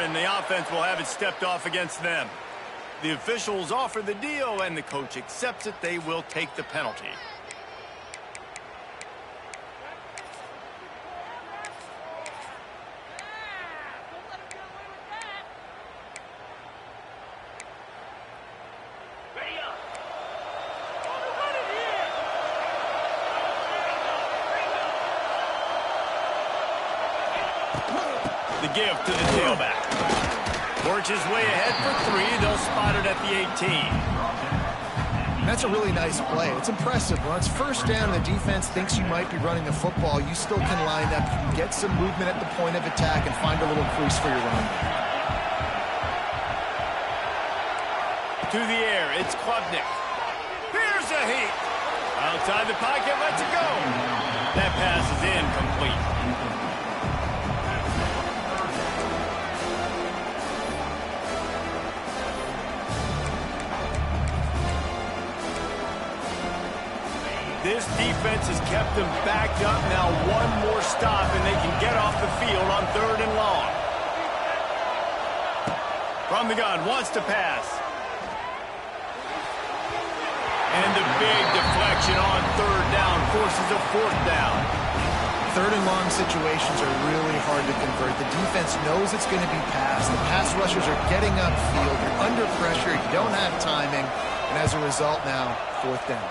and the offense will have it stepped off against them. The officials offer the deal, and the coach accepts it. They will take the penalty. The give to the tailback. Works his way ahead for 3. They'll spot it at the 18. That's a really nice play. It's impressive. When it's first down, the defense thinks you might be running the football. You still can line up. You can get some movement at the point of attack and find a little crease for your run. To the air, it's Klubnik. Here's a heat. Outside the pocket, lets it go. That pass is incomplete. This defense has kept them backed up. Now one more stop, and they can get off the field on 3rd and long. From the gun, wants to pass. And the big deflection on 3rd down forces a 4th down. 3rd and long situations are really hard to convert. The defense knows it's going to be passed. The pass rushers are getting upfield. You're under pressure. You don't have timing. And as a result now, 4th down.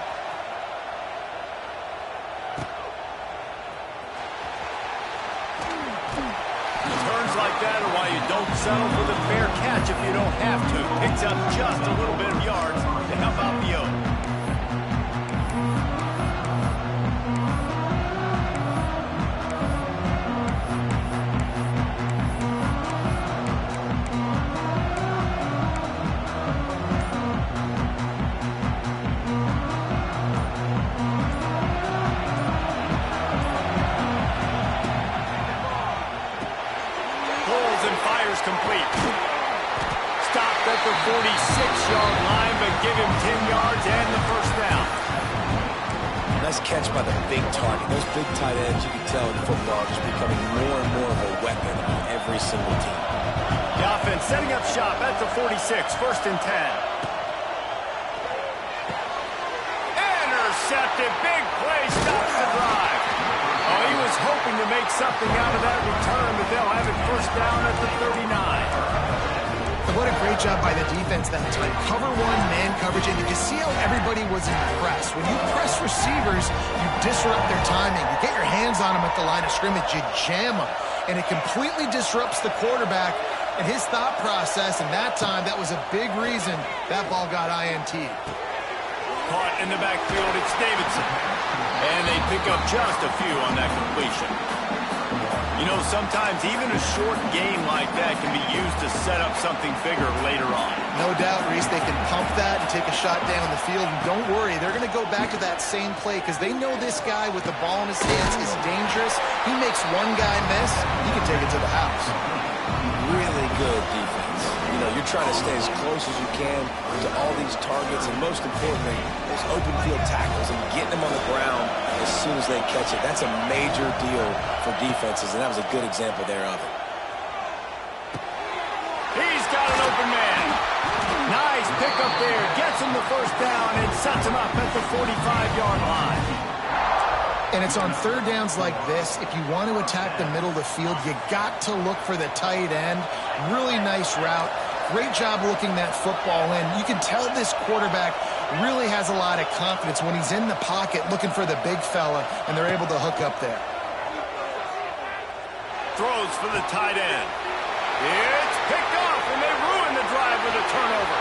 That or why you don't settle for the fair catch if you don't have to. Picks up just a little bit of yards to help out the O. Complete. Stopped at the 46-yard line, but give him 10 yards and the 1st down. Nice catch by the big target. Those big tight ends, you can tell in football, just becoming more and more of a weapon on every single team. The offense setting up shop at the 46, 1st and 10. Intercepted, big play, stops the drive. Oh, he was hoping to make something out of that return, but they'll have it 1st down at the 39. What a great job by the defense that time. Cover 1, man coverage, and you can see how everybody was impressed. When you press receivers, you disrupt their timing. You get your hands on them at the line of scrimmage, you jam them, and it completely disrupts the quarterback and his thought process, and that time, that was a big reason that ball got INT. Caught in the backfield, it's Davidson. And they pick up just a few on that completion. You know, sometimes even a short game like that can be used to set up something bigger later on. No doubt, Reese, they can pump that and take a shot down the field. And don't worry, they're going to go back to that same play because they know this guy with the ball in his hands is dangerous. He makes one guy miss, he can take it to the house. Really good defense. You know, you're trying to stay as close as you can to all these targets, and most importantly, those open field tackles and getting them on the ground as soon as they catch it. That's a major deal for defenses, and that was a good example there of it. He's got an open man. Nice pickup there. Gets him the 1st down and sets him up at the 45-yard line. And it's on 3rd downs like this. If you want to attack the middle of the field, you got to look for the tight end. Really nice route. Great job looking that football in. You can tell this quarterback really has a lot of confidence when he's in the pocket looking for the big fella, and they're able to hook up there. Throws for the tight end. It's picked off, and they ruin the drive with a turnover.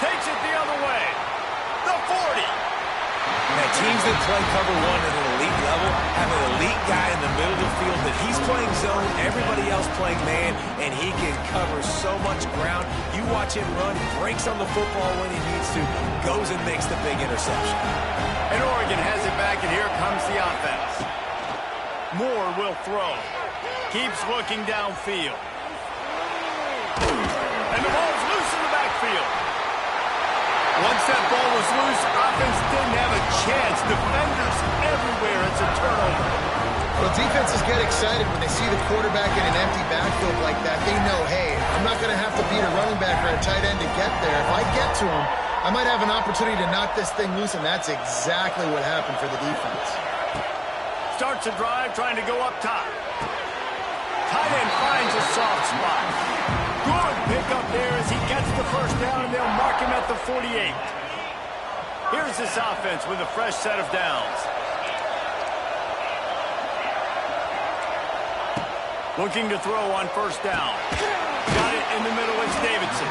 Takes it the other way. The 40. Now, teams that play cover 1 at an elite level have an elite guy in the middle of the field that he's playing zone, everybody else playing man, and he can cover so much ground. You watch him run, he breaks on the football when he needs to, goes and makes the big interception. And Oregon has it back, and here comes the offense. Moore will throw. Keeps looking downfield. And the ball's loose in the backfield. Once that ball was loose, offense didn't have a chance. Defenders everywhere. It's a turnover. Well, defenses get excited when they see the quarterback in an empty backfield like that. They know, hey, I'm running back or a tight end to get there. If I get to him, I might have an opportunity to knock this thing loose, and that's exactly what happened for the defense. Starts a drive trying to go up top. Tight end finds a soft spot. Good pickup there as he gets the first down, and they'll mark him at the 48. Here's this offense with a fresh set of downs. Looking to throw on first down. Got it in the middle, it's Davidson.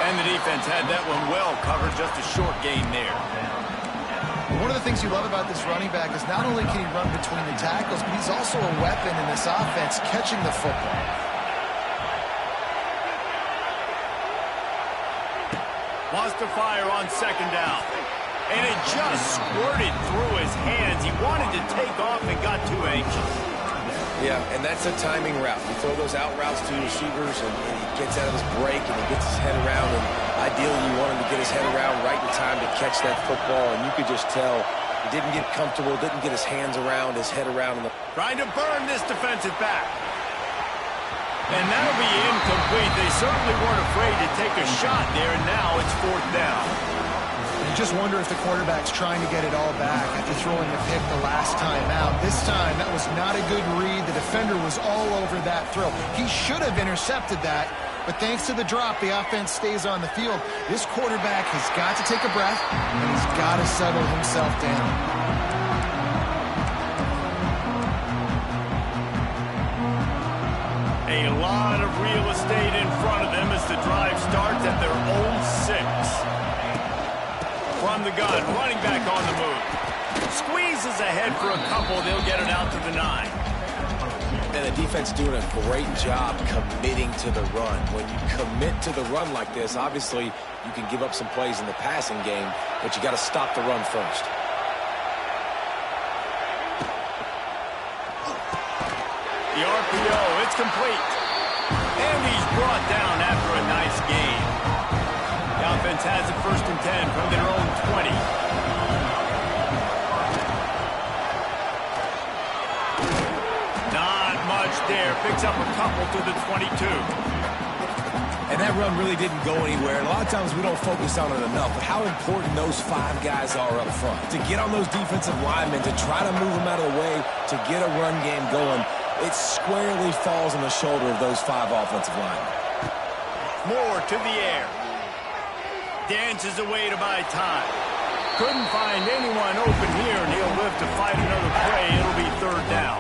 And the defense had that one well covered, just a short gain there. One of the things you love about this running back is not only can he run between the tackles, but he's also a weapon in this offense catching the football. Wants to fire on second down. And it just squirted through his hands. He wanted to take off and got too anxious. Yeah, and that's a timing route. You throw those out routes to receivers, and he gets out of his break, and he gets his head around, and ideally you want him to get his head around right in time to catch that football, and you could just tell he didn't get comfortable, didn't get his hands around, his head around. Trying to burn this defensive back. And that'll be incomplete. They certainly weren't afraid to take a shot there, and now it's fourth down. You just wonder if the quarterback's trying to get it all back after throwing the pick the last time out. This time, that was not a good read. The defender was all over that throw. He should have intercepted that, but thanks to the drop, the offense stays on the field. This quarterback has got to take a breath, and he's got to settle himself down. A lot of real estate in front of them as the drive starts at their own 6. From the gun, running back on the move. Squeezes ahead for a couple. They'll get it out to the 9. And the defense doing a great job committing to the run. When you commit to the run like this, obviously you can give up some plays in the passing game, but you got to stop the run first. The RPO, it's complete. And he's brought down after a nice gain. The offense has it 1st and 10 from their own 20. Not much there. Picks up a couple to the 22. And that run really didn't go anywhere. And a lot of times we don't focus on it enough, but how important those 5 guys are up front. To get on those defensive linemen, to try to move them out of the way, to get a run game going, it squarely falls on the shoulder of those 5 offensive linemen. Moore to the air. Dances away to buy time. Couldn't find anyone open here, and he'll live to fight another play. It'll be 3rd down.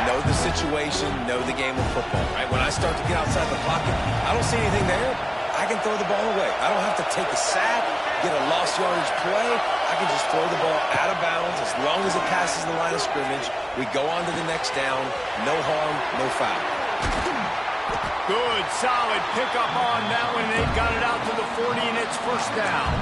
Know the situation, know the game of football, right? When I start to get outside the pocket, I don't see anything there, I can throw the ball away. I don't have to take a sack, get a lost yardage play. I can just throw the ball out of bounds as long as it passes the line of scrimmage. We go on to the next down. No harm, no foul. Good, solid pickup on that one. They've got it out to the 40, and it's 1st down.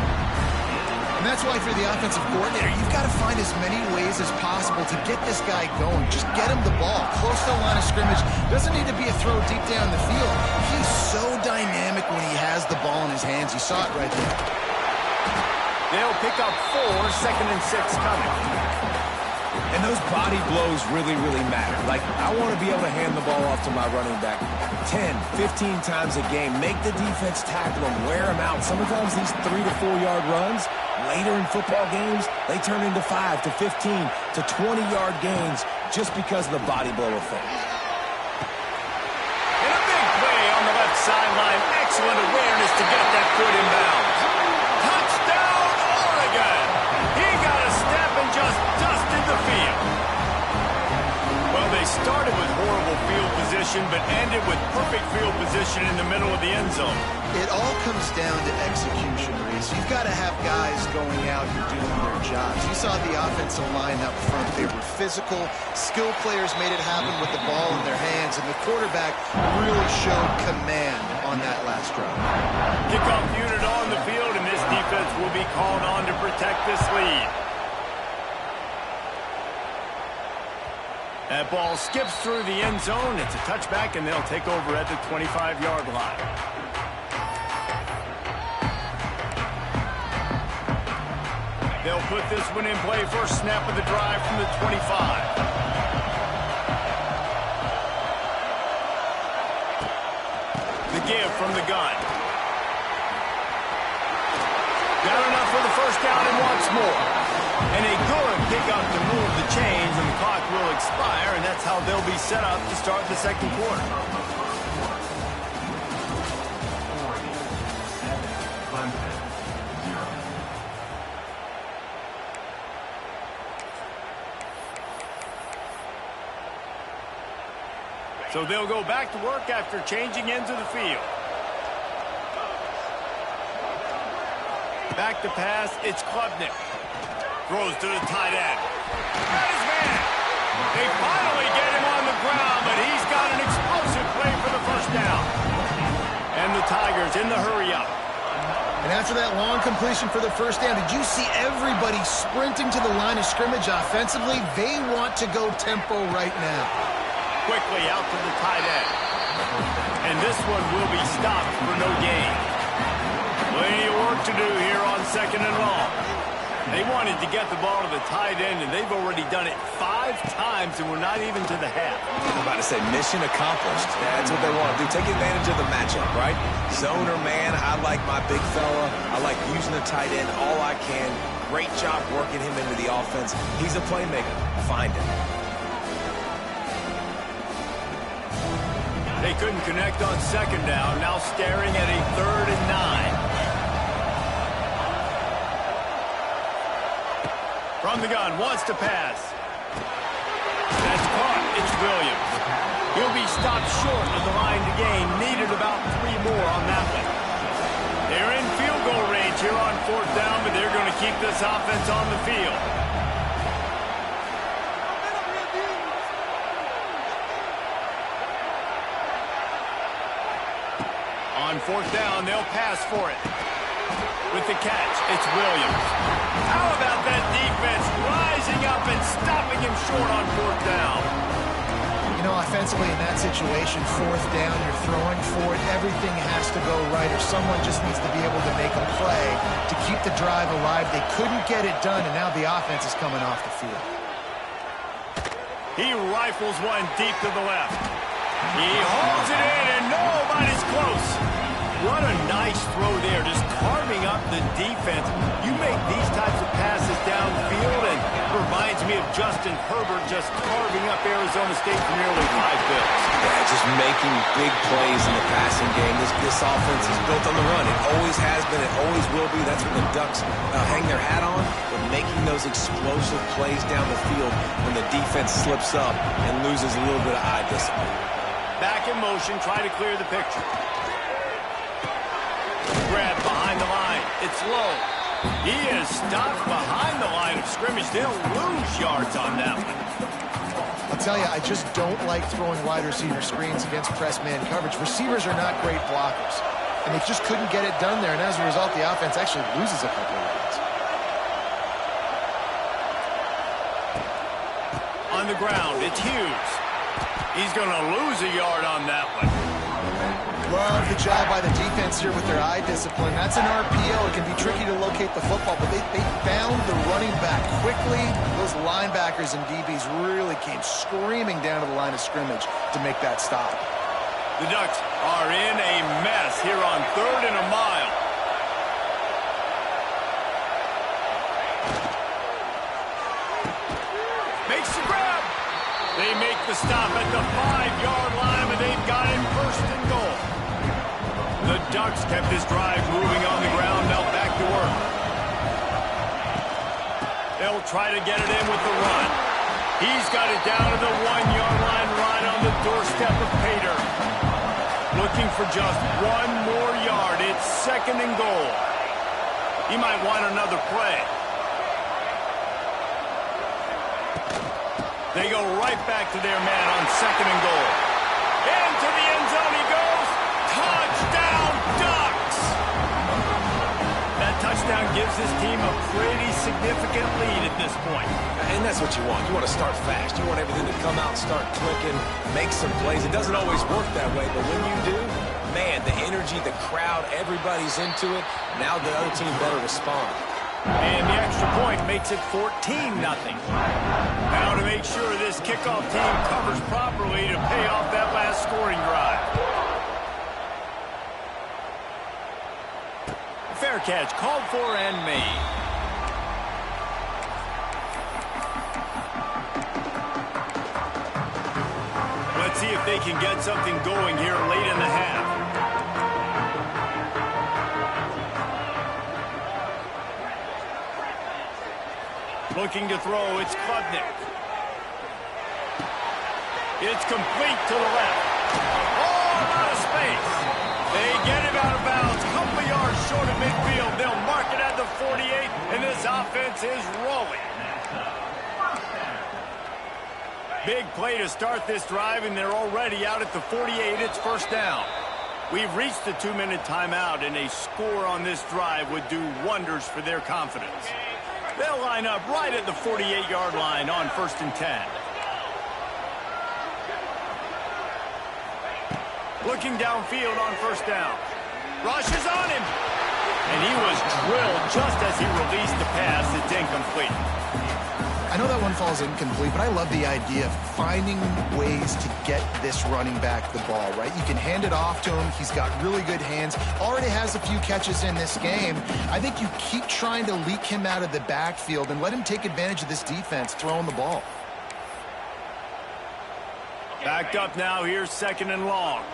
And that's why for the offensive coordinator, you've got to find as many ways as possible to get this guy going. Just get him the ball close to the line of scrimmage. Doesn't need to be a throw deep down the field. He's so dynamic when he has the ball in his hands. You saw it right there. They'll pick up 4, 2nd and 6 coming. And those body blows really, really matter. Like, I want to be able to hand the ball off to my running back 10, 15 times a game. Make the defense tackle him, wear him out. Sometimes these 3 to 4 yard runs, later in football games, they turn into 5 to 15 to 20 yard gains just because of the body blow effect. And a big play on the left sideline. Excellent awareness to get that foot in bounds. Touchdown, Oregon! He got a step and just dusted the field. Well, they started with horrible field position, but ended with perfect field position in the middle of the end zone. It all comes down to execution, Reese. You've got to have guys going out and doing their jobs. You saw the offensive line up front. They were physical. Skill players made it happen with the ball in their hands, and the quarterback really showed command on that last drive. Kickoff unit on the field, and this defense will be called on to protect this lead. That ball skips through the end zone. It's a touchback, and they'll take over at the 25-yard line. They'll put this one in play. First snap of the drive from the 25. The give from the gun. Got enough for the first down and wants more. And a good pickup to move the chains, and the clock will expire, and that's how they'll be set up to start the second quarter. So they'll go back to work after changing into the field. Back to pass, it's Klubnik. Throws to the tight end. Got his man. They finally get him on the ground, but he's got an explosive play for the first down. And the Tigers in the hurry-up. And after that long completion for the first down, did you see everybody sprinting to the line of scrimmage offensively? They want to go tempo right now. Quickly out to the tight end. And this one will be stopped for no gain. Plenty of work to do here on second and long. They wanted to get the ball to the tight end, and they've already done it 5 times, and we're not even to the half. I'm about to say mission accomplished. That's what they want to do. Take advantage of the matchup, right? Zone or man, I like my big fella. I like using the tight end all I can. Great job working him into the offense. He's a playmaker. Find him. They couldn't connect on second down. Now staring at a 3rd and 9. From the gun, wants to pass. That's caught. It's Williams. He'll be stopped short of the line to gain. Needed about 3 more on that one. They're in field goal range here on 4th down, but they're going to keep this offense on the field. On 4th down, they'll pass for it. With the catch, it's Williams. How about that defense rising up and stopping him short on 4th down? You know, offensively in that situation, 4th down, you're throwing for it. Everything has to go right, or someone just needs to be able to make a play to keep the drive alive. They couldn't get it done, and now the offense is coming off the field. He rifles one deep to the left. He holds it in, and nobody's close. What a nice throw there, just carving up the defense. You make these types of passes downfield, and it reminds me of Justin Herbert just carving up Arizona State for nearly 5 bills. Yeah, just making big plays in the passing game. This offense is built on the run. It always has been. It always will be. That's what the Ducks hang their hat on. But making those explosive plays down the field when the defense slips up and loses a little bit of eye discipline. Back in motion, try to clear the picture. Grab behind the line. It's low. He is stopped behind the line of scrimmage. They'll lose yards on that one. I'll tell you, I just don't like throwing wide receiver screens against press man coverage. Receivers are not great blockers, and they just couldn't get it done there, and as a result, the offense actually loses a couple of yards. On the ground, it's Hughes. He's going to lose a yard on that one. Love the job by the defense here with their eye discipline. That's an RPO. It can be tricky to locate the football, but they found the running back quickly. Those linebackers and DBs really came screaming down to the line of scrimmage to make that stop. The Ducks are in a mess here on 3rd and a mile. Makes the grab. They make the stop at the 5-yard line, but they've got it 1st and goal. The Ducks kept this drive moving on the ground. Now back to work. They'll try to get it in with the run. He's got it down to the 1-yard line right on the doorstep of Pater. Looking for just 1 more yard. It's 2nd and goal. He might want another play. They go right back to their man on 2nd and goal. Into the end zone he goes. Touchdown, Ducks! That touchdown gives his team a pretty significant lead at this point. And that's what you want. You want to start fast. You want everything to come out, start clicking, make some plays. It doesn't always work that way, but when you do, man, the energy, the crowd, everybody's into it. Now the other team better respond. And the extra point makes it 14-0. Now to make sure this kickoff team covers properly to pay off that last scoring drive. Fair catch, called for and made. Let's see if they can get something going here late in the half. Looking to throw, it's Klubnik. It's complete to the left. Oh, out of space. They get him out of bounds. A couple of yards short of midfield. They'll mark it at the 48, and this offense is rolling. Big play to start this drive, and they're already out at the 48. It's first down. We've reached the 2-minute timeout, and a score on this drive would do wonders for their confidence. They'll line up right at the 48-yard line on 1st and 10. Looking downfield on 1st down. Rushes on him. And he was drilled just as he released the pass. It's incomplete. I know that one falls incomplete, but I love the idea of finding ways to get this running back the ball, right? You can hand it off to him. He's got really good hands. Already has a few catches in this game. I think you keep trying to leak him out of the backfield and let him take advantage of this defense throwing the ball. Backed up now. Here's 2nd and long.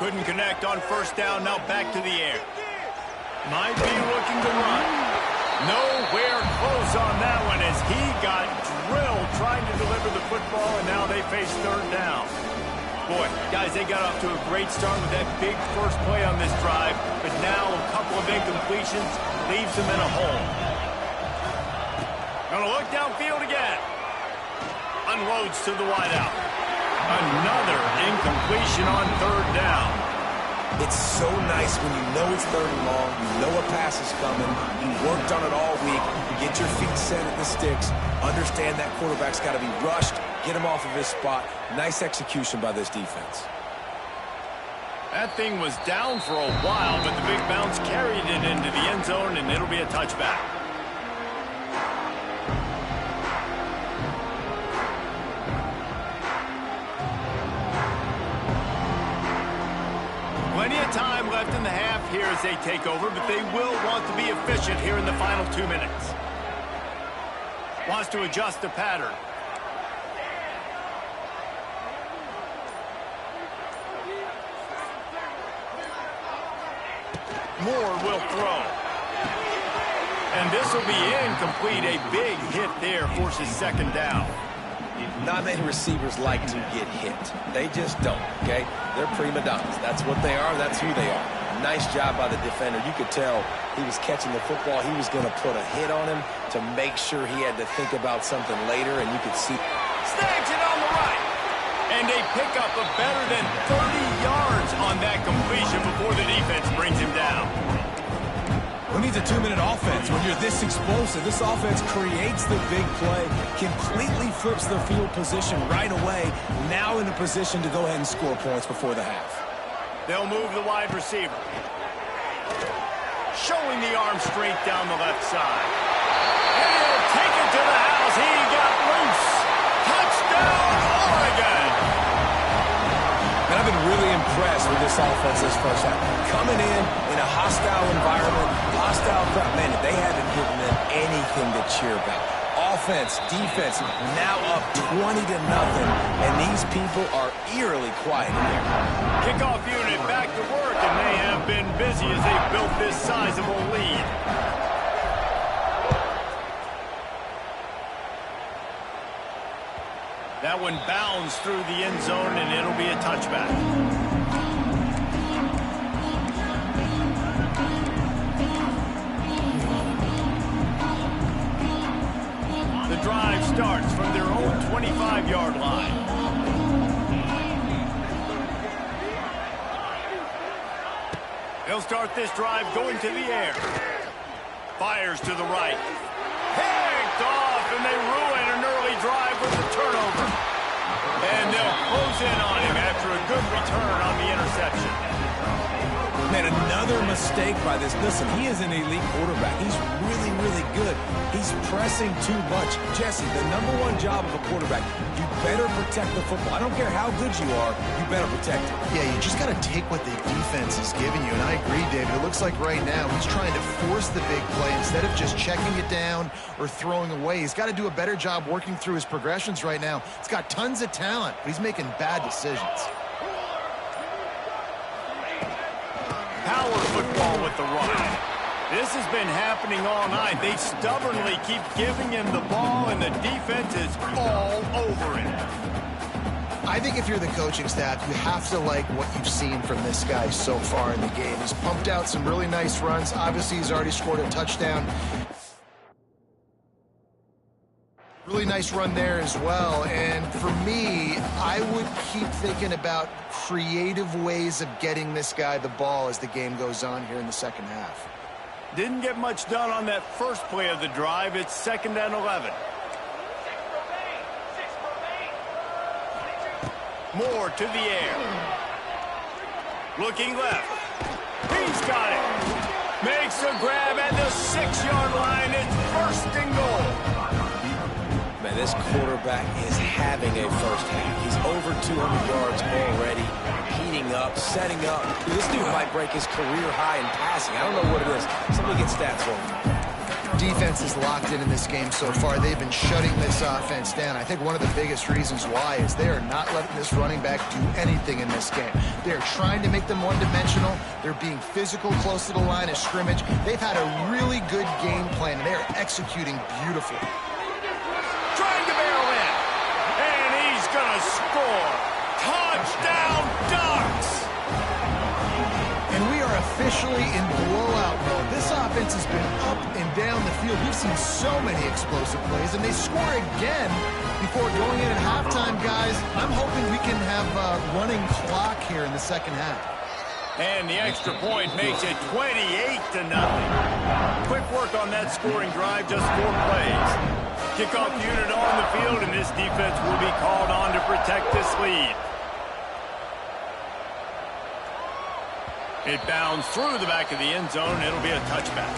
Couldn't connect on 1st down. Now back to the air. Might be looking to run. Nowhere close on that one as he got drilled trying to deliver the football, and now they face 3rd down. Boy, guys, they got off to a great start with that big first play on this drive, but now a couple of incompletions leaves them in a hole. Gonna look downfield again. Unloads to the wideout. Another incompletion on 3rd down. It's so nice when you know it's 3rd and long, you know a pass is coming, you worked on it all week, you get your feet set at the sticks, understand that quarterback's got to be rushed, get him off of his spot. Nice execution by this defense. That thing was down for a while, but the big bounce carried it into the end zone, and it'll be a touchback. Plenty of time left in the half here as they take over, but they will want to be efficient here in the final 2 minutes. Wants to adjust the pattern. Moore will throw. And this will be incomplete. A big hit there forces 2nd down. Not many receivers like to get hit. They just don't, okay? They're prima donnas. That's what they are. That's who they are. Nice job by the defender. You could tell he was catching the football. He was going to put a hit on him to make sure he had to think about something later, and you could see. Snags it on the right. And a pickup of better than 30 yards on that completion before the defense brings him down. Who needs a 2-minute offense when you're this explosive? This offense creates the big play, completely flips the field position right away, now in a position to go ahead and score points before the half. They'll move the wide receiver. Showing the arm straight down the left side. And he'll take it to the house. He got loose. Touchdown, Oregon! And I've been really impressed with this offense this first half. Coming in a hostile environment, hostile crowd. Man, they haven't given them anything to cheer about. Offense, defense, now up 20-0, and these people are eerily quiet in there. Kickoff unit back to work, and they have been busy as they built this sizable lead. That one bounds through the end zone, and it'll be a touchback. The drive starts from their own 25-yard line. They'll start this drive going to the air. Fires to the right. Picked off, and they ruin an early drive with the turnover. And they'll close in on him after a good return on the interception. Man, another mistake by this. Listen, he is an elite quarterback. He's really, really good. He's pressing too much. Jesse, the #1 job of a quarterback, you better protect the football. I don't care how good you are, you better protect it. Yeah, you just got to take what the defense is giving you, and I agree, David. It looks like right now he's trying to force the big play instead of just checking it down or throwing away. He's got to do a better job working through his progressions right now. He's got tons of talent, but he's making bad decisions. Power football with the run. This has been happening all night. They stubbornly keep giving him the ball, and the defense is all over it. I think if you're the coaching staff, you have to like what you've seen from this guy so far in the game. He's pumped out some really nice runs. Obviously, he's already scored a touchdown. Really nice run there as well. And for me, I would keep thinking about creative ways of getting this guy the ball as the game goes on here in the second half. Didn't get much done on that first play of the drive. It's 2nd and 11. Moore to the air. Looking left. He's got it. Makes a grab at the 6-yard line. It's 1st and goal. Man, this quarterback is having a first half. He's over 200 yards already, heating up, setting up. This dude might break his career high in passing. I don't know what it is. Somebody get stats for him. Defense is locked in this game so far. They've been shutting this offense down. I think one of the biggest reasons why is they are not letting this running back do anything in this game. They're trying to make them one-dimensional. They're being physical close to the line of scrimmage. They've had a really good game plan, and they're executing beautifully. Trying to barrel in. And he's going to score. Touchdown, Ducks! And we are officially in blowout mode. This offense has been up and down the field. We've seen so many explosive plays, and they score again before going in at halftime, guys. I'm hoping we can have a running clock here in the second half. And the extra point makes it 28-0. Quick work on that scoring drive, just 4 plays. Kickoff unit on the field, and this defense will be called on to protect this lead. It bounds through the back of the end zone. It'll be a touchback.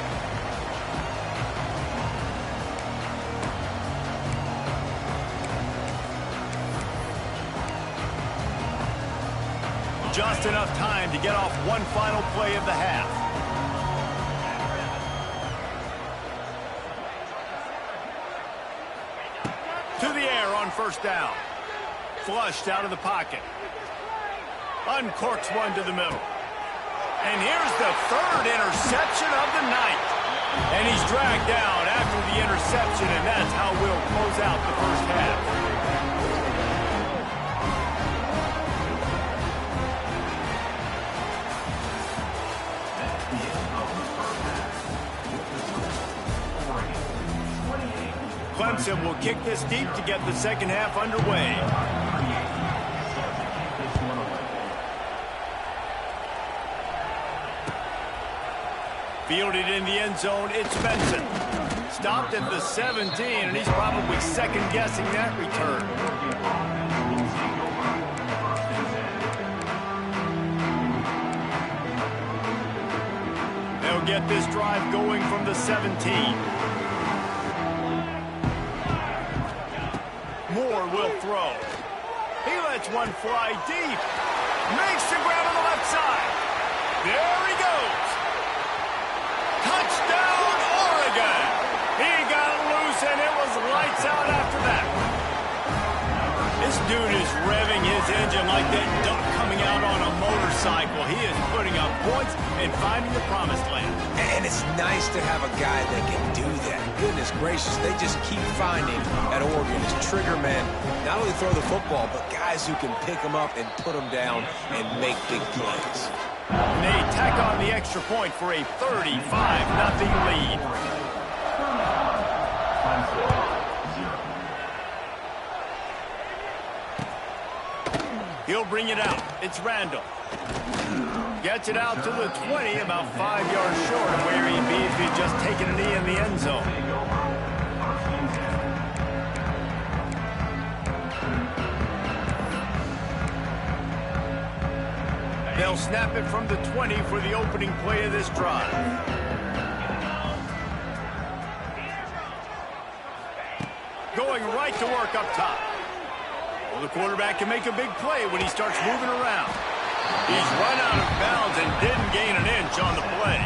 Just enough time to get off one final play of the half. To the air on 1st down. Flushed out of the pocket. Uncorks one to the middle. And here's the 3rd interception of the night. And he's dragged down after the interception, and that's how we'll close out the first half. Clemson will kick this deep to get the second half underway. Fielded in the end zone, it's Benson. Stopped at the 17, and he's probably second-guessing that return. They'll get this drive going from the 17. Moore will throw. He lets one fly deep. Makes the grab on the left side. There he goes. Touchdown, Oregon! He got loose, and it was lights out after that. This dude is revving his engine like that duck coming out on a motorcycle. He is putting up points and finding the promised land. And it's nice to have a guy that can do that. Goodness gracious, they just keep finding at Oregon as trigger men, not only throw the football, but guys who can pick them up and put them down and make big plays. And they tack on the extra point for a 35-0 lead. He'll bring it out. It's Randall. Gets it out to the 20, about 5 yards short of where he'd be if he'd just taken a knee in the end zone. They'll snap it from the 20 for the opening play of this drive. Going right to work up top. Well, the quarterback can make a big play when he starts moving around. He's run out of bounds and didn't gain an inch on the play.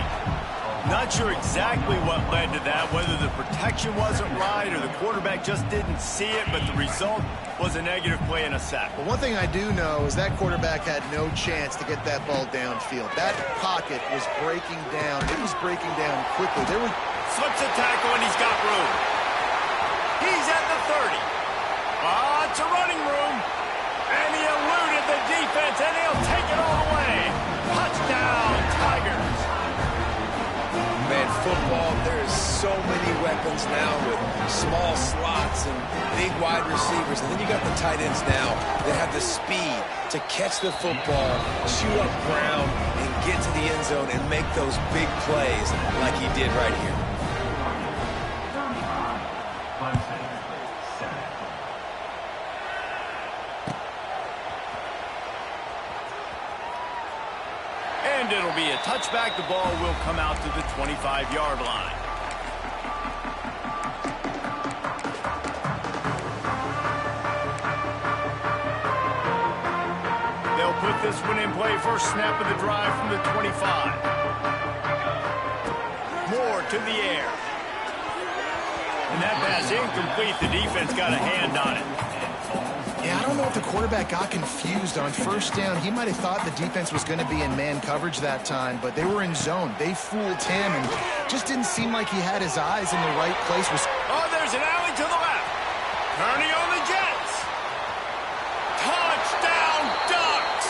Not sure exactly what led to that, whether the protection wasn't right or the quarterback just didn't see it, but the result was a negative play and a sack. But one thing I do know is that quarterback had no chance to get that ball downfield. That pocket was breaking down. It was breaking down quickly. Slips a tackle, and he's got room. He's at the 30. It's a running room. And he eluded the defense, and he'll take it all the way. Touchdown, Tigers. Man, football, there's so many weapons now with small slots and big wide receivers. And then you got the tight ends now that have the speed to catch the football, chew up ground, and get to the end zone and make those big plays like he did right here. And it'll be a touchback. The ball will come out to the 25-yard line. They'll put this one in play. First snap of the drive from the 25. Moore to the air. And that pass incomplete. The defense got a hand on it. Yeah, I don't know if the quarterback got confused on first down. He might have thought the defense was going to be in man coverage that time, but they were in zone. They fooled him and just didn't seem like he had his eyes in the right place. Oh, there's an alley to the left. Turning on the Jets. Touchdown, Ducks.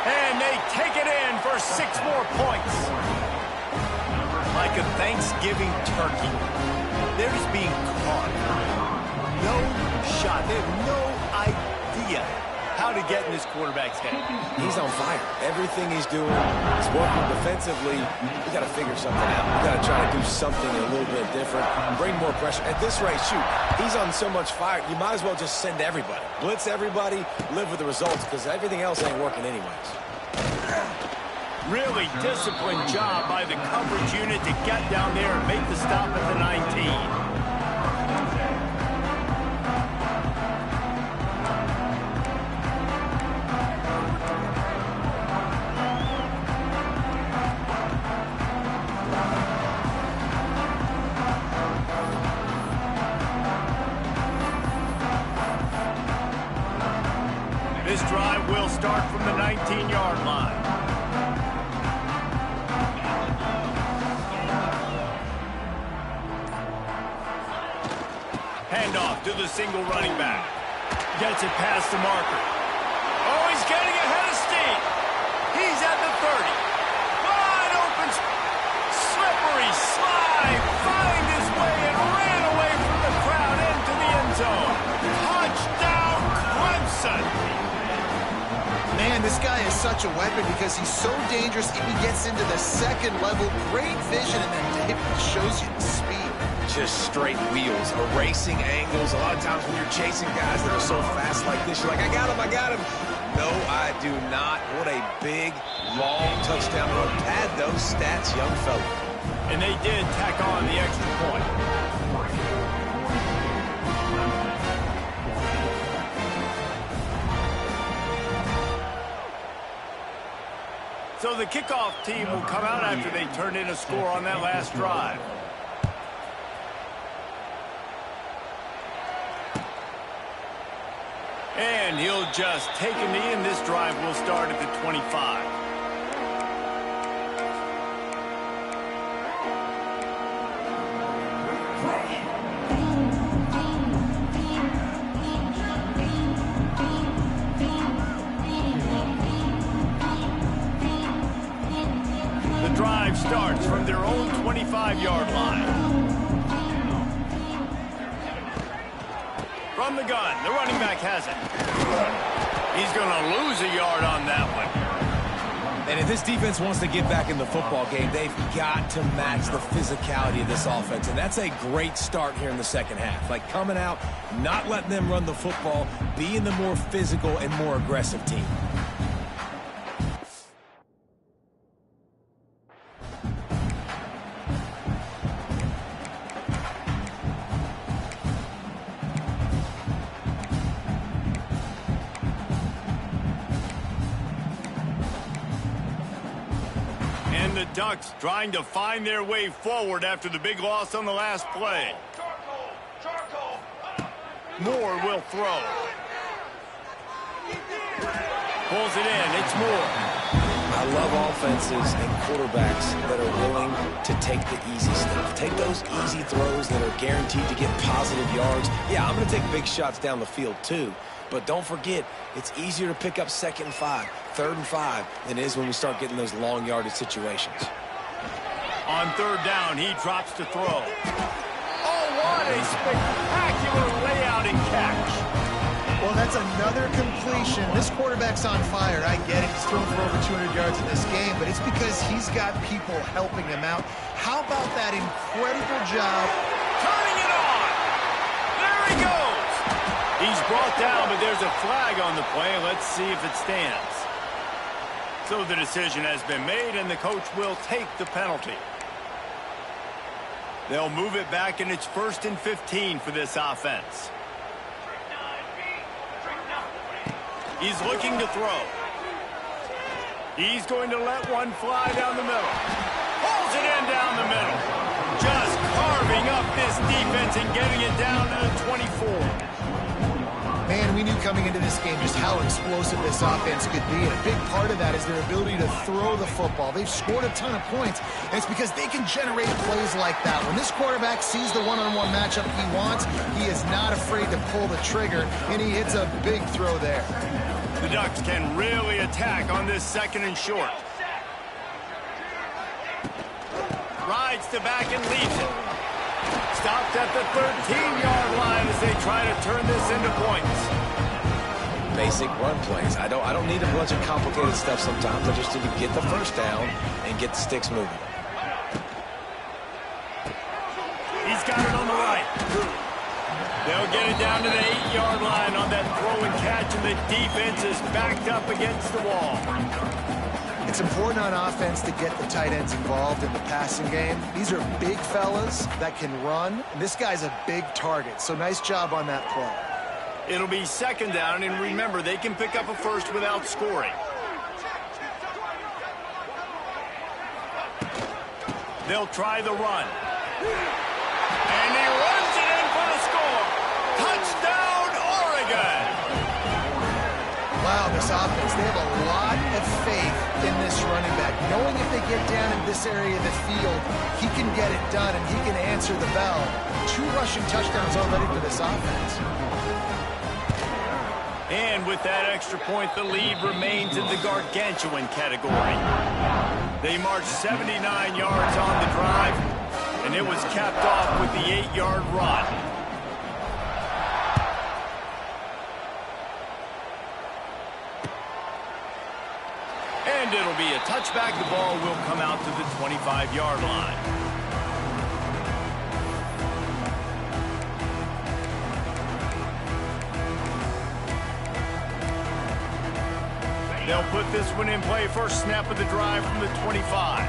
And they take it in for 6 more points. Like a Thanksgiving turkey. They're just being caught. No shot. They have no idea how to get in this quarterback's head. He's on fire. Everything he's doing is working defensively. We got to figure something out. We got to try to do something a little bit different. Bring more pressure. At this rate, shoot, he's on so much fire, you might as well just send everybody. Blitz everybody, live with the results, because everything else ain't working anyways. Really disciplined job by the coverage unit to get down there and make the stop at the 19. This drive will start from the 19-yard line. Handoff to the single running back. Gets it past the marker. Oh, he's getting ahead of steam. He's at the 30. Wide open. Slippery slide. Find his way and ran away from the crowd into the end zone. Touchdown, Clemson. Man, this guy is such a weapon because he's so dangerous if he gets into the second level. Great vision, and then it shows you the speed. Just straight wheels, erasing angles. A lot of times when you're chasing guys that are so fast like this, you're like, I got him, I got him. No, I do not. What a big, long touchdown run. Pad those stats, young fella. And they did tack on the extra point. So the kickoff team will come out after they turned in a score on that last drive. And he'll just take a knee, and this drive will start at the 25. The drive starts from their own 25-yard line. From the gun, the running back has it. He's going to lose a yard on that one. And if this defense wants to get back in the football game, they've got to match the physicality of this offense. And that's a great start here in the second half. Like coming out, not letting them run the football, being the more physical and more aggressive team. And the Ducks trying to find their way forward after the big loss on the last play. Moore will throw. Pulls it in. It's Moore. I love offenses and quarterbacks that are willing to take the easy stuff. Take those easy throws that are guaranteed to get positive yards. Yeah, I'm going to take big shots down the field too. But don't forget, it's easier to pick up 2nd and 5, 3rd and 5 than it is when we start getting those long yardage situations. On 3rd down, he drops to throw. Oh, what a spectacular layout and catch. Well, that's another completion. This quarterback's on fire. I get it. He's thrown for over 200 yards in this game, but it's because he's got people helping him out. How about that incredible job? Turning it on. There he goes. He's brought down, but there's a flag on the play. Let's see if it stands. So the decision has been made, and the coach will take the penalty. They'll move it back, and it's 1st and 15 for this offense. He's looking to throw. He's going to let one fly down the middle. Pulls it in down the middle. Just carving up this defense and getting it down to the 24. Man, we knew coming into this game just how explosive this offense could be, and a big part of that is their ability to throw the football. They've scored a ton of points, and it's because they can generate plays like that. When this quarterback sees the one-on-one matchup he wants, he is not afraid to pull the trigger, and he hits a big throw there. The Ducks can really attack on this 2nd and short. Rides to back and leads it. Stopped at the 13-yard line as they try to turn this into points. Basic run plays. I don't need a bunch of complicated stuff sometimes. I just need to get the 1st down and get the sticks moving. He's got it on the right. They'll get it down to the 8-yard line on that throw and catch, and the defense is backed up against the wall. It's important on offense to get the tight ends involved in the passing game. These are big fellas that can run, and this guy's a big target, so nice job on that play. It'll be 2nd down, and remember, they can pick up a 1st without scoring. They'll try the run. And he runs it in for the score. Touchdown, Oregon! Wow, this offense, they have a lot of faith in this running back. Knowing if they get down in this area of the field, he can get it done and he can answer the bell. 2 rushing touchdowns already for this offense. And with that extra point, the lead remains in the gargantuan category. They marched 79 yards on the drive, and it was capped off with the 8-yard run. And it'll be a touchback. The ball will come out to the 25-yard line. They'll put this one in play. First snap of the drive from the 25.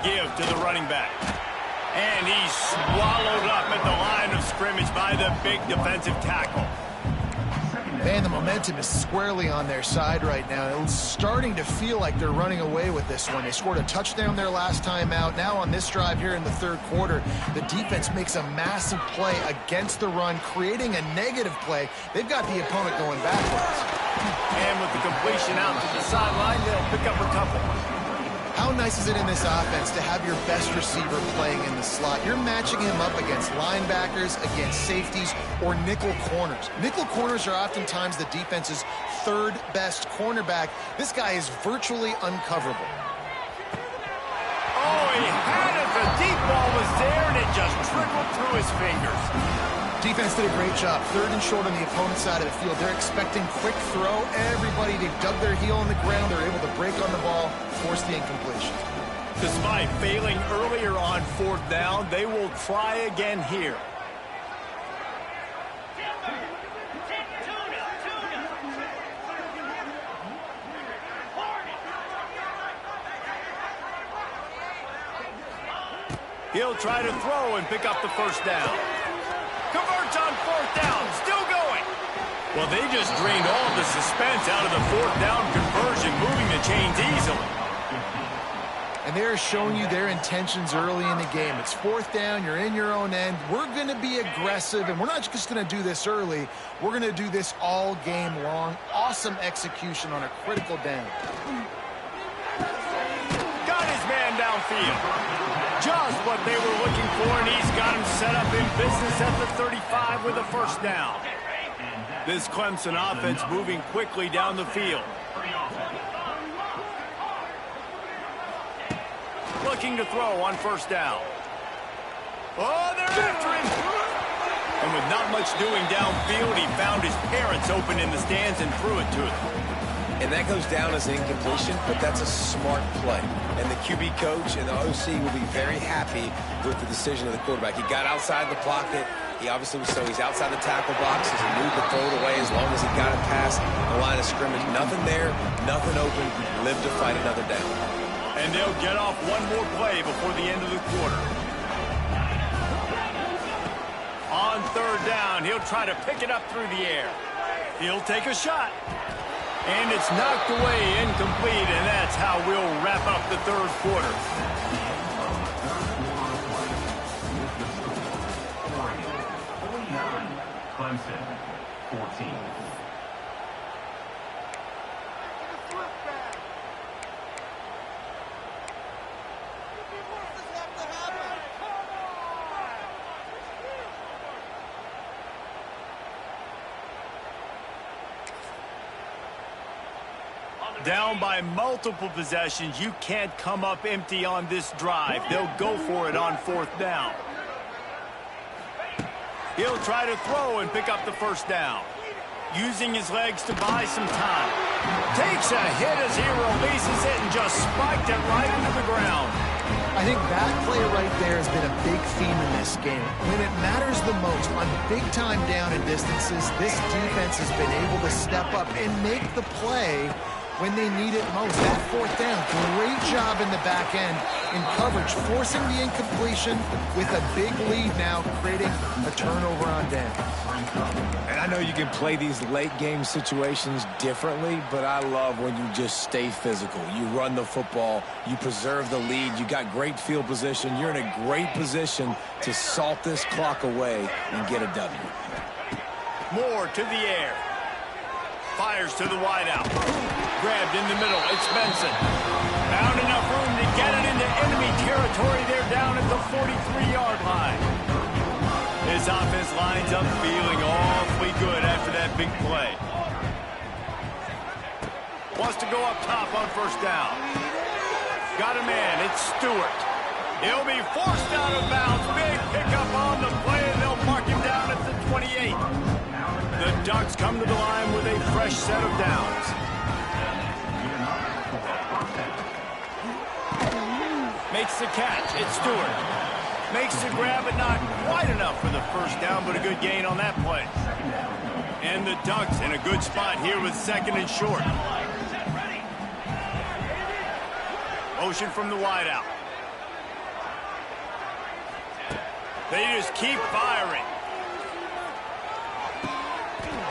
Give to the running back. And he's swallowed up at the line of scrimmage by the big defensive tackle. Man, the momentum is squarely on their side right now. It's starting to feel like they're running away with this one. They scored a touchdown their last time out. Now on this drive here in the 3rd quarter, the defense makes a massive play against the run, creating a negative play. They've got the opponent going backwards. And with the completion out to the sideline, they'll pick up a couple. How nice is it in this offense to have your best receiver playing in the slot? You're matching him up against linebackers, against safeties, or nickel corners. Nickel corners are oftentimes the defense's 3rd best cornerback. This guy is virtually uncoverable. Oh, he had it. The deep ball was there, and it just trickled through his fingers. Defense did a great job. 3rd and short on the opponent's side of the field. They're expecting quick throw. Everybody, they dug their heel on the ground. They're able to break on the ball, force the incompletion. Despite failing earlier on 4th down, they will try again here. He'll try to throw and pick up the 1st down. Converts on 4th down, still going. Well, they just drained all of the suspense out of the fourth down conversion, moving the chains easily. And they're showing you their intentions early in the game. It's fourth down. You're in your own end. We're going to be aggressive, and we're not just going to do this early. We're going to do this all game long. Awesome execution on a critical down. Got his man downfield. Just what they were looking for, and he's got him set up in business at the 35 with a first down. This Clemson offense moving quickly down the field. Looking to throw on first down. Oh, they're after him. And with not much doing downfield, he found his parents open in the stands and threw it to them. And that goes down as incompletion, but that's a smart play. And the QB coach and the OC will be very happy with the decision of the quarterback. He got outside the pocket. He obviously was he's outside the tackle box as he moved to throw it away as long as he got it past the line of scrimmage. Nothing there, nothing open. Live to fight another down. And they'll get off one more play before the end of the quarter. On third down, he'll try to pick it up through the air. He'll take a shot. And it's knocked away, incomplete, and that's how we'll wrap up the third quarter. Clemson, 14. Down by multiple possessions, you can't come up empty on this drive. They'll go for it on fourth down. He'll try to throw and pick up the first down. Using his legs to buy some time. Takes a hit as he releases it and just spiked it right into the ground. I think that play right there has been a big theme in this game. When it matters the most, on big-time down and distances, this defense has been able to step up and make the play when they need it most. That fourth down, great job in the back end in coverage, forcing the incompletion with a big lead now, creating a turnover on down. And I know you can play these late game situations differently, but I love when you just stay physical. You run the football, you preserve the lead, you got great field position, you're in a great position to salt this clock away and get a W. Moore to the air. Fires to the wideout. Grabbed in the middle. It's Benson. Found enough room to get it into enemy territory. They're down at the 43-yard line. This offense lines up feeling awfully good after that big play. Wants to go up top on first down. Got a man. It's Stewart. He'll be forced out of bounds. Big pickup on the play, and they'll mark him down at the 28. The Ducks come to the line with a fresh set of downs. Makes the catch. It's Stewart. Makes the grab, but not quite enough for the first down, but a good gain on that play. And the Ducks in a good spot here with second and short. Motion from the wideout. They just keep firing.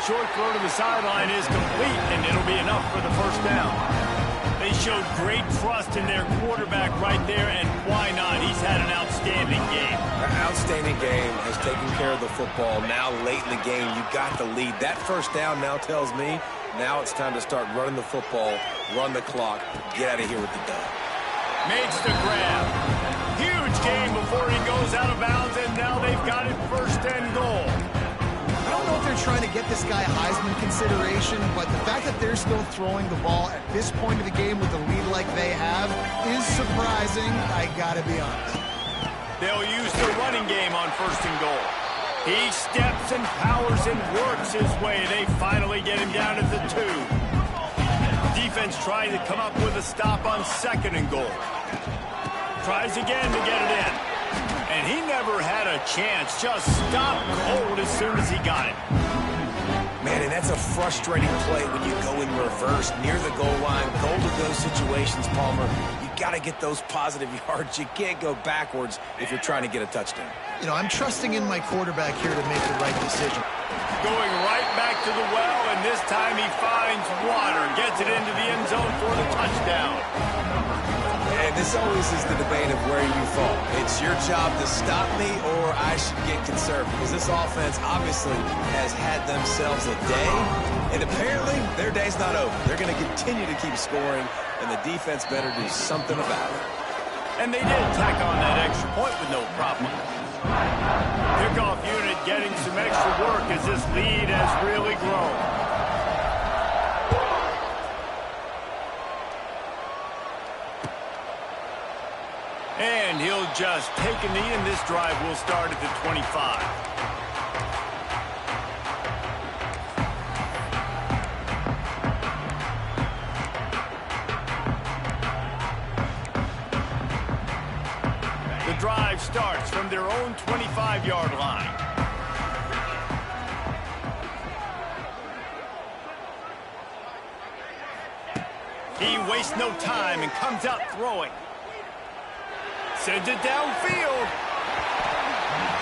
Short throw to the sideline is complete, and it'll be enough for the first down. They showed great trust in their quarterback right there, and why not? He's had an outstanding game. An outstanding game, has taken care of the football. Now late in the game, you got the lead. That first down now tells me now it's time to start running the football, run the clock, get out of here with the dub. Makes the grab. Huge game before he goes out of bounds, and now they've got it first and goal. I don't know if they're trying to get this guy Heisman consideration, but the fact that they're still throwing the ball at this point of the game with a lead like they have is surprising, I gotta be honest. They'll use the running game on first and goal. He steps and powers and works his way. They finally get him down at the 2. Defense trying to come up with a stop on second and goal. Tries again to get it in. And he never had a chance. Just stopped cold as soon as he got it. Man, and that's a frustrating play when you go in reverse near the goal line. Goal to those situations, Palmer. You got to get those positive yards. You can't go backwards if you're trying to get a touchdown. You know, I'm trusting in my quarterback here to make the right decision. going right back to the well, and this time he finds water, gets it into the end zone for the touchdown. And this always is the debate of where you fall. It's your job to stop me, or I should get conservative. Because this offense obviously has had themselves a day, and apparently their day's not over. They're going to continue to keep scoring, and the defense better do something about it. And they did tack on that extra point with no problem. Kickoff unit getting some extra work as this lead has really grown. And he'll just take a knee, and this drive will start at the 25. The drive starts from their own 25-yard line. He wastes no time and comes out throwing. Sends it downfield.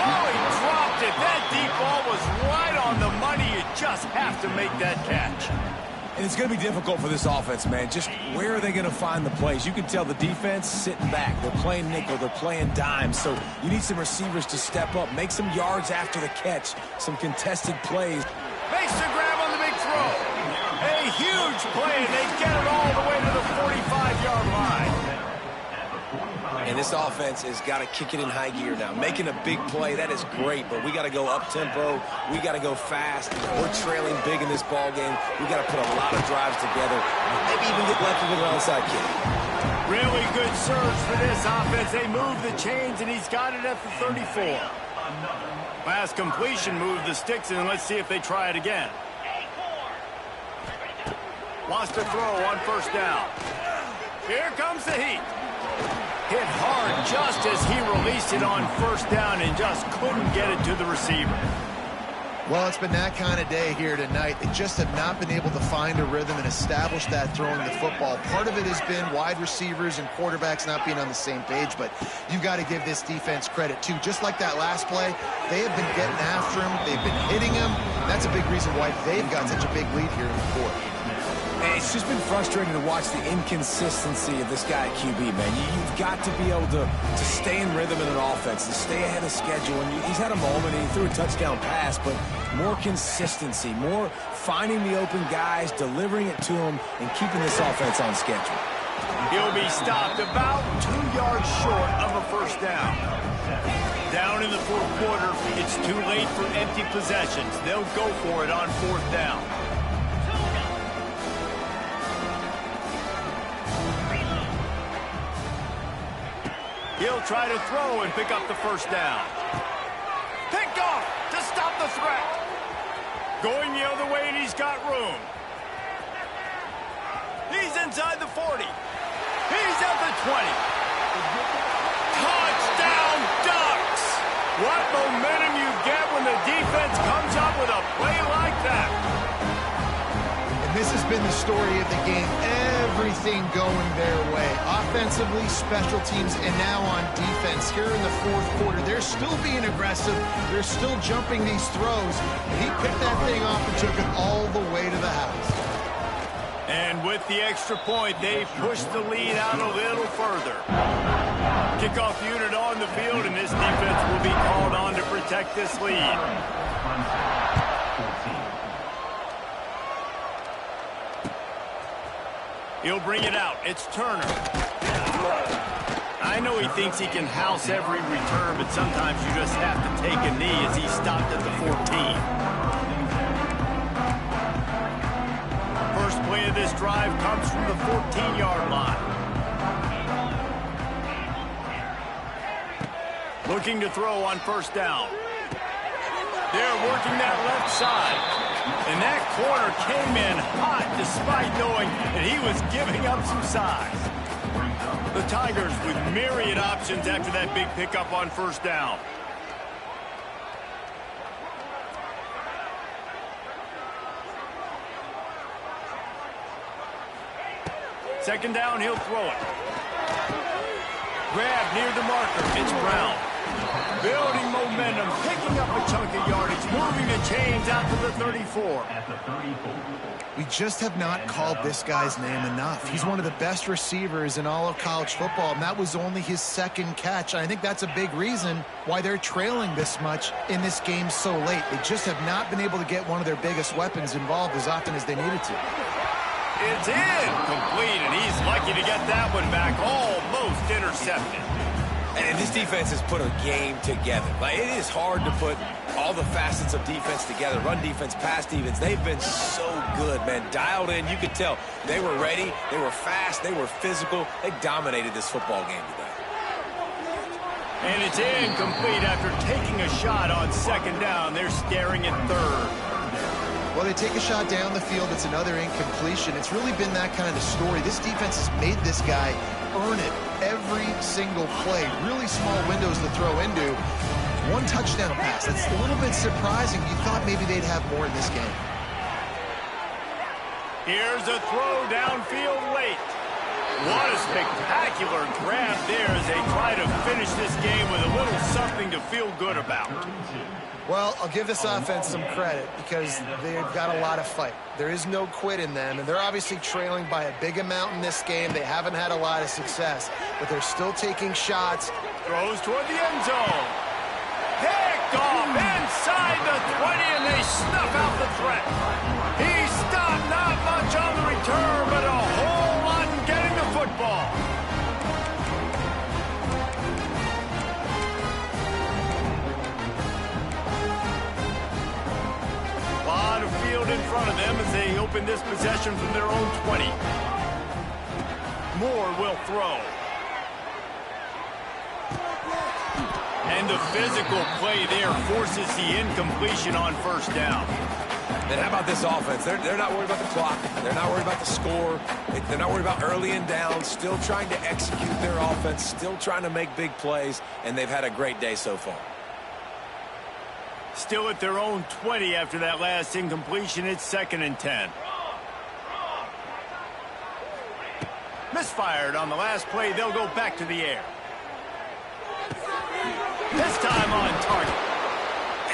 Oh, he dropped it. That deep ball was right on the money. You just have to make that catch. And it's going to be difficult for this offense, man. Just where are they going to find the plays? You can tell the defense sitting back. They're playing nickel. They're playing dime. So you need some receivers to step up, make some yards after the catch, some contested plays. Makes the grab on the big throw. A huge play, and they get it all the way to the 45-yard line. And this offense has got to kick it in high gear now. Making a big play, that is great, but we got to go up-tempo. We got to go fast. We're trailing big in this ball game. We got to put a lot of drives together. Maybe even get left with an onside kick. Really good surge for this offense. They move the chains, and he's got it at the 34. Last completion moved the sticks, and let's see if they try it again. Wants to throw on first down. Here comes the heat. Hit hard just as he released it on first down and just couldn't get it to the receiver. Well, it's been that kind of day here tonight. They just have not been able to find a rhythm and establish that throwing the football. Part of it has been wide receivers and quarterbacks not being on the same page, but you've got to give this defense credit, too. Just like that last play, they have been getting after him. They've been hitting him. That's a big reason why they've got such a big lead here in the fourth. And it's just been frustrating to watch the inconsistency of this guy at QB, man. You've got to be able to stay in rhythm in an offense, to stay ahead of schedule. And he's had a moment, and he threw a touchdown pass, but more consistency, more finding the open guys, delivering it to them, and keeping this offense on schedule. He'll be stopped about 2 yards short of a first down. Down in the fourth quarter, it's too late for empty possessions. They'll go for it on fourth down. He'll try to throw and pick up the first down. Picked off to stop the threat. Going the other way, and he's got room. He's inside the 40. He's at the 20. Touchdown, Ducks! What momentum you get when the defense comes up with a play like that. And this has been the story of the game. Everything going their way. Offensively, special teams, and now on defense. Here in the fourth quarter, they're still being aggressive. They're still jumping these throws. And he picked that thing off and took it all the way to the house. And with the extra point, they pushed the lead out a little further. Kickoff unit on the field, and this defense will be called on to protect this lead. He'll bring it out. It's Turner. I know he thinks he can house every return, but sometimes you just have to take a knee as he stopped at the 14. First play of this drive comes from the 14-yard line. Looking to throw on first down. They're working that left side. And that corner came in hot despite knowing that he was giving up some size. The Tigers with myriad options after that big pickup on first down. Second down, he'll throw it. Grab near the marker. It's Brown. building momentum, picking up a chunk of yardage, moving the chains out to the 34. We just have not called this guy's name enough. He's one of the best receivers in all of college football, and that was only his second catch. And I think that's a big reason why they're trailing this much in this game so late. They just have not been able to get one of their biggest weapons involved as often as they needed to. It's incomplete, and he's lucky to get that one back, almost intercepted. And this defense has put a game together. Like, it is hard to put all the facets of defense together. Run defense, pass defense. They've been so good, man. Dialed in. You could tell they were ready. They were fast. They were physical. They dominated this football game today. And it's incomplete after taking a shot on second down. They're staring at third. Well, they take a shot down the field. It's another incompletion. It's really been that kind of story. This defense has made this guy earn it every single play. Really small windows to throw into. One touchdown pass. That's a little bit surprising. You thought maybe they'd have more in this game. Here's a throw downfield late. What a spectacular grab there as they try to finish this game with a little something to feel good about. Well, I'll give this offense some credit because they've got a lot of fight. There is no quit in them, and they're obviously trailing by a big amount in this game. They haven't had a lot of success, but they're still taking shots. Throws toward the end zone. Picked off inside the 20, and they snuff out the threat. He stopped, not much on the return, but a whole lot in getting the football. Lot of field in front of them as they open this possession from their own 20. Moore will throw. And the physical play there forces the incompletion on first down. And how about this offense? They're not worried about the clock. They're not worried about the score. They're not worried about early and down. Still trying to execute their offense. Still trying to make big plays. And they've had a great day so far. Still at their own 20 after that last incompletion. It's 2nd and 10. Misfired on the last play. They'll go back to the air. This time on target.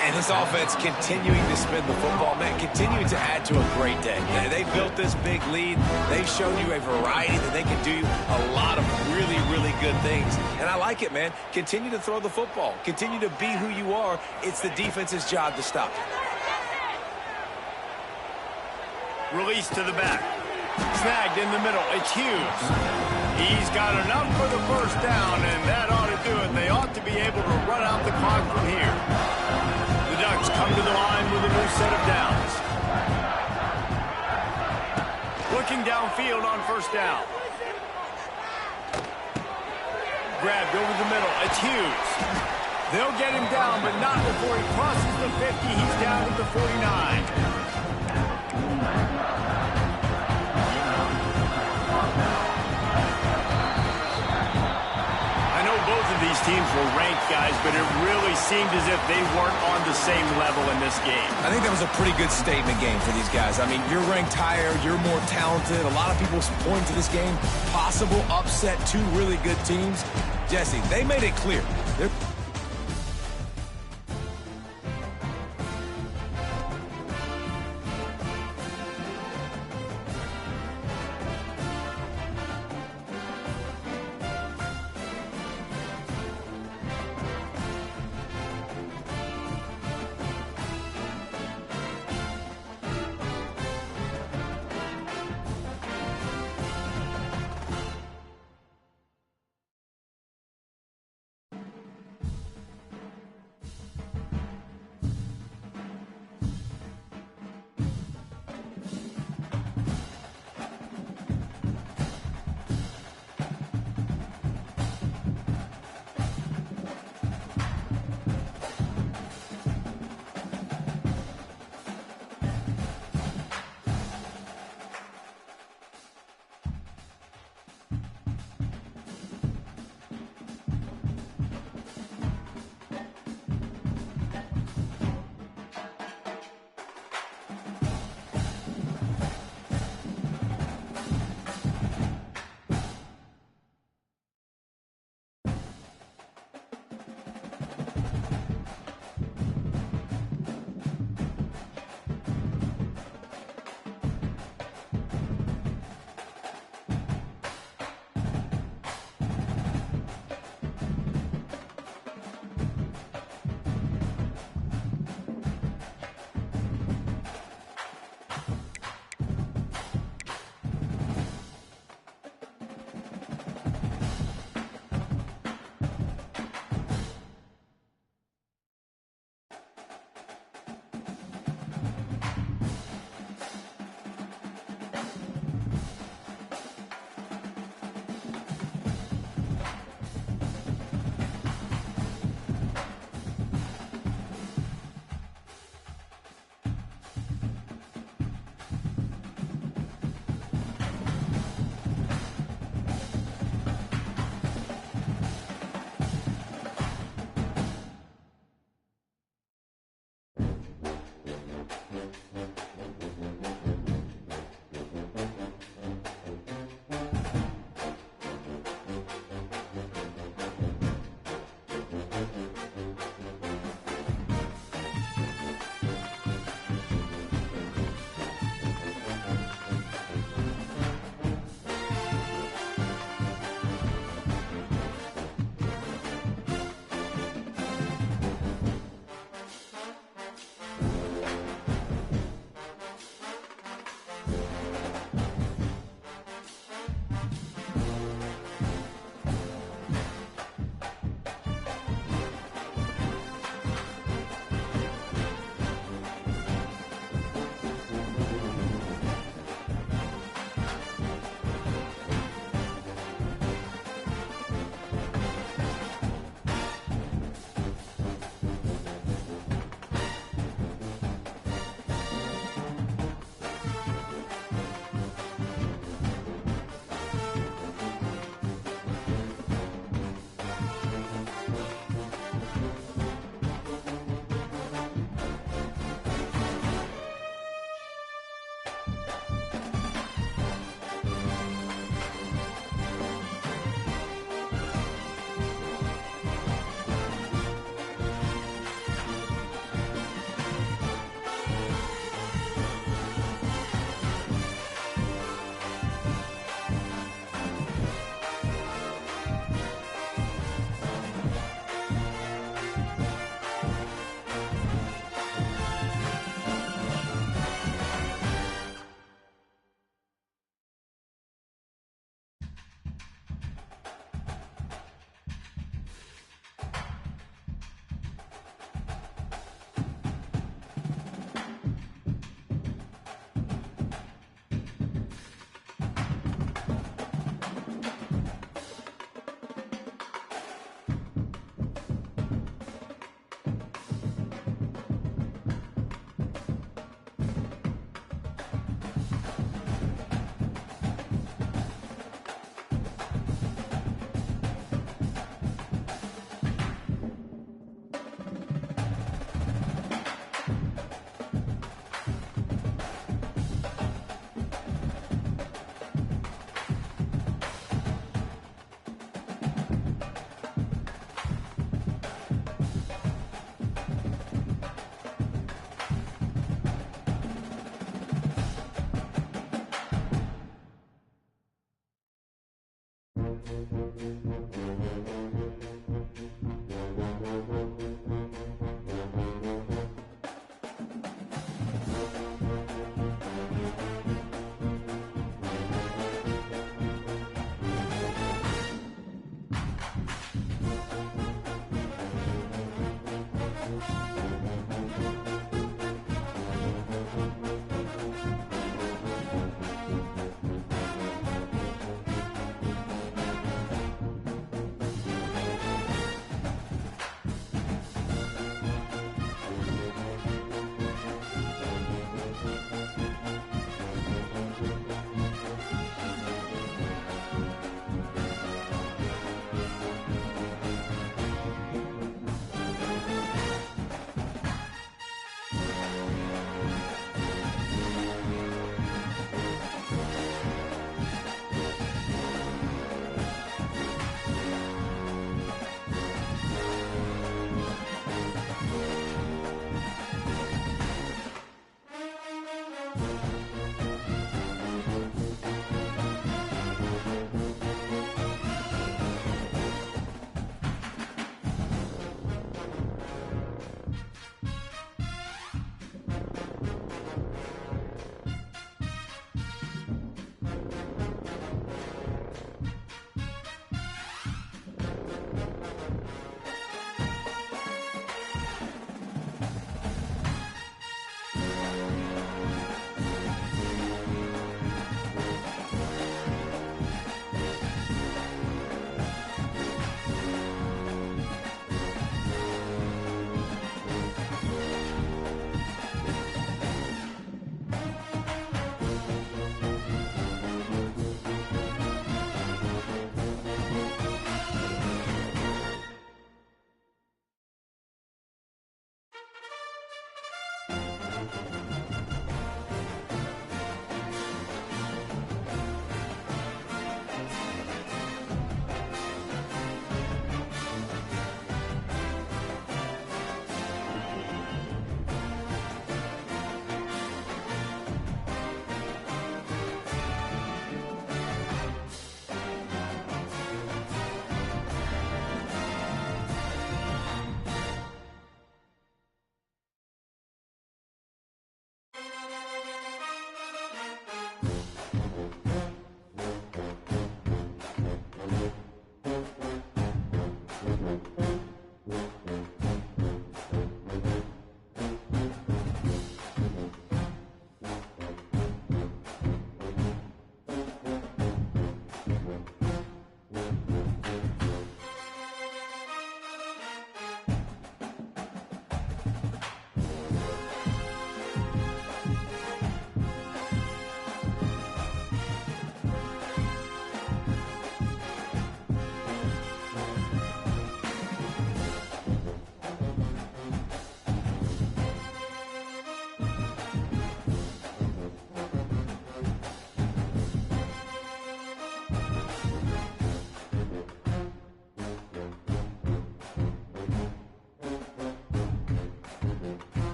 And this offense continuing to spin the football, man, continuing to add to a great day. They built this big lead. They've shown you a variety that they can do a lot of really, really good things. And I like it, man. Continue to throw the football. Continue to be who you are. It's the defense's job to stop you. Release to the back. Snagged in the middle. It's Hughes. He's got enough for the first down, and that ought to do it. They ought to be able to run out the clock from here. The Ducks come to the line with a new set of downs. Looking downfield on first down. Grabbed over the middle. It's Hughes. They'll get him down, but not before he crosses the 50. He's down to the 49. These teams were ranked, guys, but it really seemed as if they weren't on the same level in this game. I think that was a pretty good statement game for these guys. I mean, you're ranked higher, you're more talented. A lot of people point to this game, possible upset, two really good teams. Jesse, they made it clear.